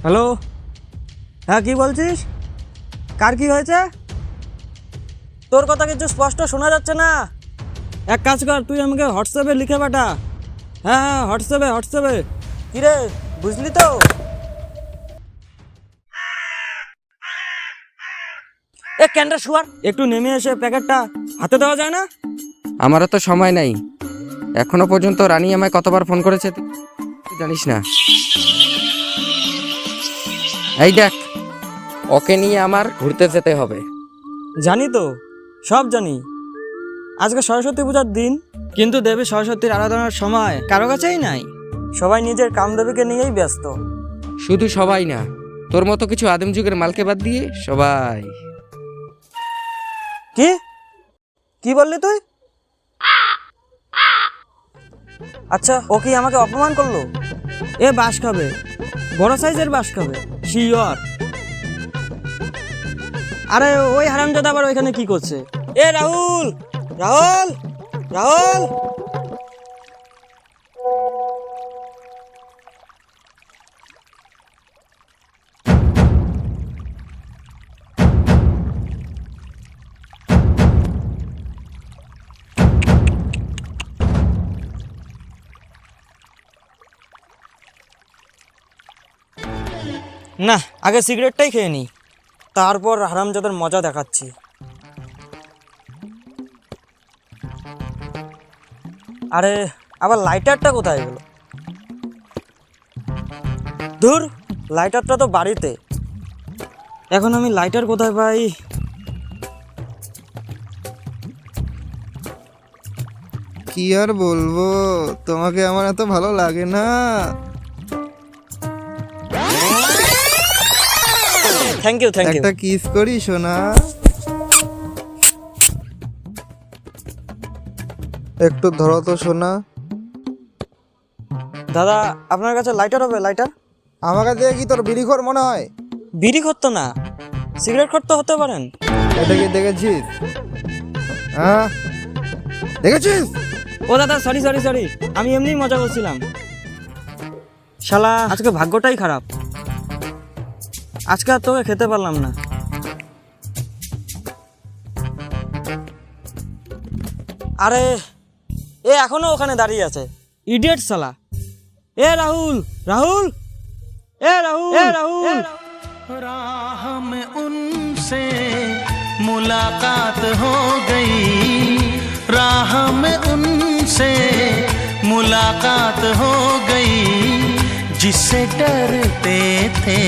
Hello, হ্যাঁ কি বলছিস? কার কি হয়েছে? তোর কথা কিছু স্পষ্ট শোনা যাচ্ছে না। এক কাজ কর, তুই আমাকে হোয়াটসঅ্যাপে লিখে পাঠা। হ্যাঁ হ্যাঁ, হোয়াটসঅ্যাপে। কিরে, বুঝলি তো? এ ক্যান্ডা শুয়ার, একটু নেমে এসে প্যাকেটটা হাতে দেওয়া যায় না? আমারও তো সময় নাই। এখনো পর্যন্ত রানী আমায় কতবার ফোন করেছে তুই জানিস না। এই দেখ, ওকে নিয়ে আমার ঘুরতে যেতে হবে। জানি তো, সব জানি। আজকে সরস্বতী পূজার দিন, কিন্তু দেবী সরস্বতীর আরাধনার সময় কারো কাছেই নাই। সবাই নিজের কামদেবীকে নিয়েই ব্যস্ত। শুধু সবাই না, তোর মতো কিছু আদিম যুগের মালকে বাদ দিয়ে সবাই। কি কি বললি তুই? আচ্ছা, ও কি আমাকে অপমান করলো? এ বাস খাবে, বড় সাইজের বাস খাবে, শিওর। আরে ওই হারামজাদা আবার ওইখানে কি করছে? এ রাহুল, রাহুল, রাহুল! না, আগে সিগারেটটাই খেয়ে নি, তারপর হারামজাদার মজা দেখাচ্ছি। আরে আবার লাইটারটা কোথায় গেল? ধুর, লাইটারটা তো বাড়িতে। এখন আমি লাইটার কোথায় পাই? কি আর বলবো, তোমাকে আমার এত ভালো লাগে না। Thank you. একটা কিস করি সোনা, একটু ধরো তো সোনা। দাদা, আপনার কাছে লাইটার হবে? লাইটার? আমাকে দেখে কি তোর বিড়িখোর মনে হয়? বিড়ি খরতো না, সিগারেট খরতো হতে পারেন। এটা কি দেখেছিস? হ্যাঁ, দেখেছিস? ও দাদা, সরি, আমি এমনিই মজা করছিলাম। শালা, আজকে ভাগ্যটাই খারাপ। আজকে আর তোকে খেতে পারলাম না। আরে এ এখনো ওখানে দাঁড়িয়ে আছে, ইডিয়েট শালা। এ রাহুল, রাহুল, এ রাহুল, এ রাহুল! राह में उनसे मुलाकात हो गई, राह में उनसे मुलाकात हो गई, जिससे डरते थे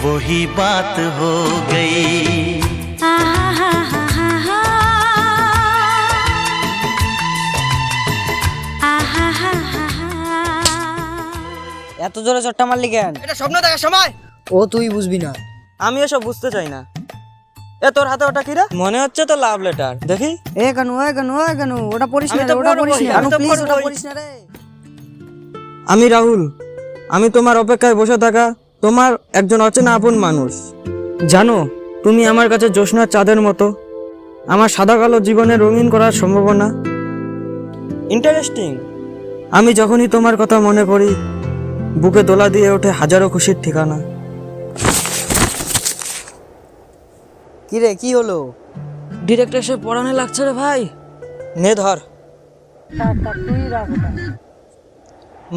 वही बात हो गई। এত জোরে চট্টা মারলি কেন? এটা স্বপ্ন দেখার সময়। ও তুই বুঝবি না। আমি এসব বুঝতে চাই না। এ তোর হাতে ওটা কি রে? মনে হচ্ছে তো লাভ লেটার। দেখি। এ কানু ওটা পড়িস না আমি রে, তো ওটা পড়বই, পড়িস না। আমি তো প্লিজ ওটা পড়বই। পড়িস না রে। আমি রাহুল, আমি তোমার অপেক্ষায় বসে থাকা তোমার একজন অচেনা আপন মানুষ। জানো, তুমি আমার কাছে জ্যোৎস্নার চাঁদের মতো, আমার সাদা কালো জীবনে রঙিন করার সম্ভাবনা। ইন্টারেস্টিং। আমি যখনই তোমার কথা মনে করি, বুকে দোলা দিয়ে ওঠে হাজারো খুশির ঠিকানা। কি রে, কি হলো? ডিরেক্ট এসে পড়ানো লাগছে রে ভাই। নে ধর।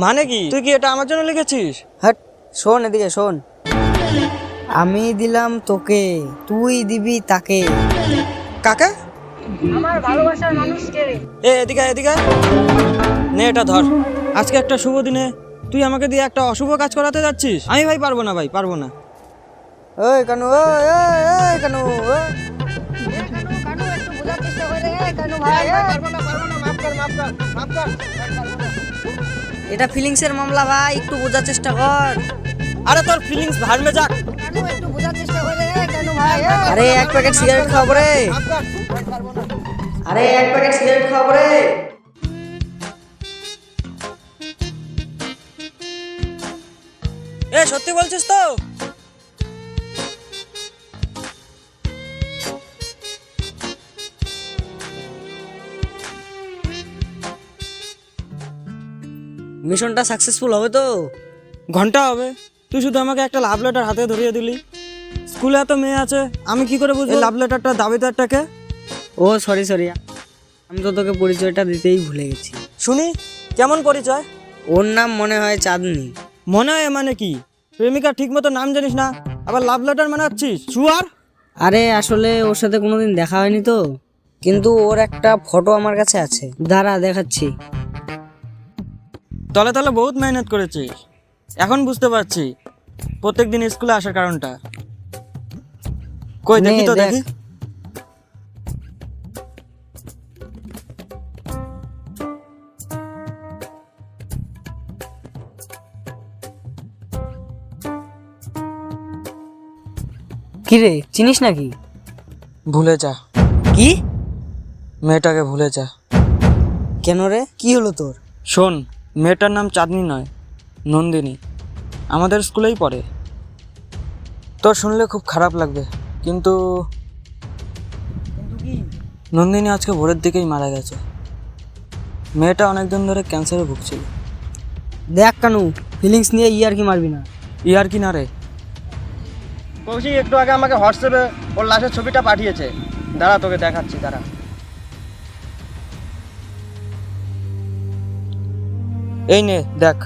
মানে কি? তুই কি এটা আমার জন্য লিখেছিস? হ্যাট, শোন এদিকে শোন। আমি দিলাম তোকে, তুই দিবি তাকে। কাকে? আমার ভালোবাসার মানুষকে। এদিকে এদিকে। নে এটা ধর। আজকে একটা শুভ দিনে তুই আমাকে দিয়ে একটা অশুভ কাজ করাতে যাচ্ছিস? আমি ভাই পারবো না, ভাই পারবো না। ওই কানু, ওই কানু, এটা ফিলিংসের মামলা ভাই, একটু বোঝার চেষ্টা কর। আরে তোর ফিলিংস ভাড়মে যাক। আরে এক প্যাকেট সিগারেট খাওয়াবো রে। আরে এক প্যাকেট সিগারেট খাওয়াবো রে। এ সত্যি বলছিস তো? মিশনটা সাকসেসফুল হবে তো? ঘন্টা হবে। তুই শুধু আমাকে একটা লাভ লেটার হাতে ধরিয়ে দিলি। স্কুলে এত মেয়ে আছে, আমি কি করে বুঝবো লাভ লেটারটা দাবিদারটাকে? ও সরি সরি, আমি তো তোকে পরিচয়টা দিতেই ভুলে গেছি। শুনি, কেমন পরিচয়? ওর নাম মনে হয় চাঁদনি। মনে হয় মানে কি? প্রেমিকা ঠিক মতো নাম জানিস না, আবার লাভ লেটার মানে হচ্ছিস শুয়ার। আরে আসলে ওর সাথে কোনোদিন দেখা হয়নি তো, কিন্তু ওর একটা ফটো আমার কাছে আছে, দাঁড়া দেখাচ্ছি। তলে তলে বহুত মেহনত করেছিস, এখন বুঝতে পারছি প্রত্যেকদিন স্কুলে আসার কারণটা। কই দেখি নে, তো দেখ। দেখি। কি রে, চিনিস নাকি? ভুলে যা, কি? মেয়েটাকে ভুলে যা। কেন রে, কি হলো তোর? শোন, মেয়েটার নাম চাঁদনি নয়, নন্দিনী। আমাদের স্কুলেই পড়ে। তোর শুনলে খুব খারাপ লাগবে, কিন্তু নন্দিনী আজকে ভোরের দিকেই মারা গেছে। মেয়েটা অনেকদিন ধরে ক্যান্সারে ভুগছিল। দেখ কানু, ফিলিংস নিয়ে ইয়ার কি মারবি না। ইয়ার কি না রে? কৌশিক একটু আগে আমাকে হোয়াটসঅ্যাপে ওর লাশের ছবিটা পাঠিয়েছে, দাঁড়া তোকে দেখাচ্ছি, দাঁড়া। এই নে দেখ।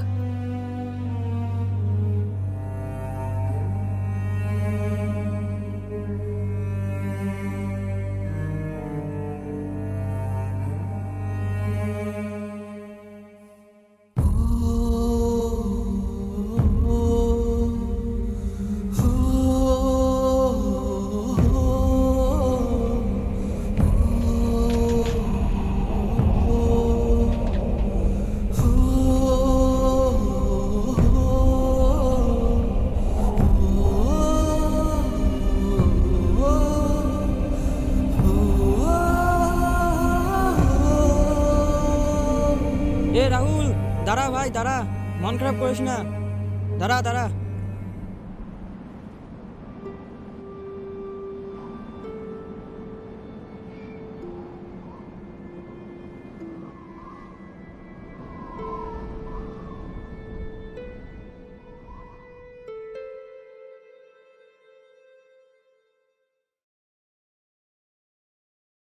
এ রাহুল, দাঁড়া ভাই দাঁড়া, মন খারাপ করিস না, দাঁড়া দাঁড়া।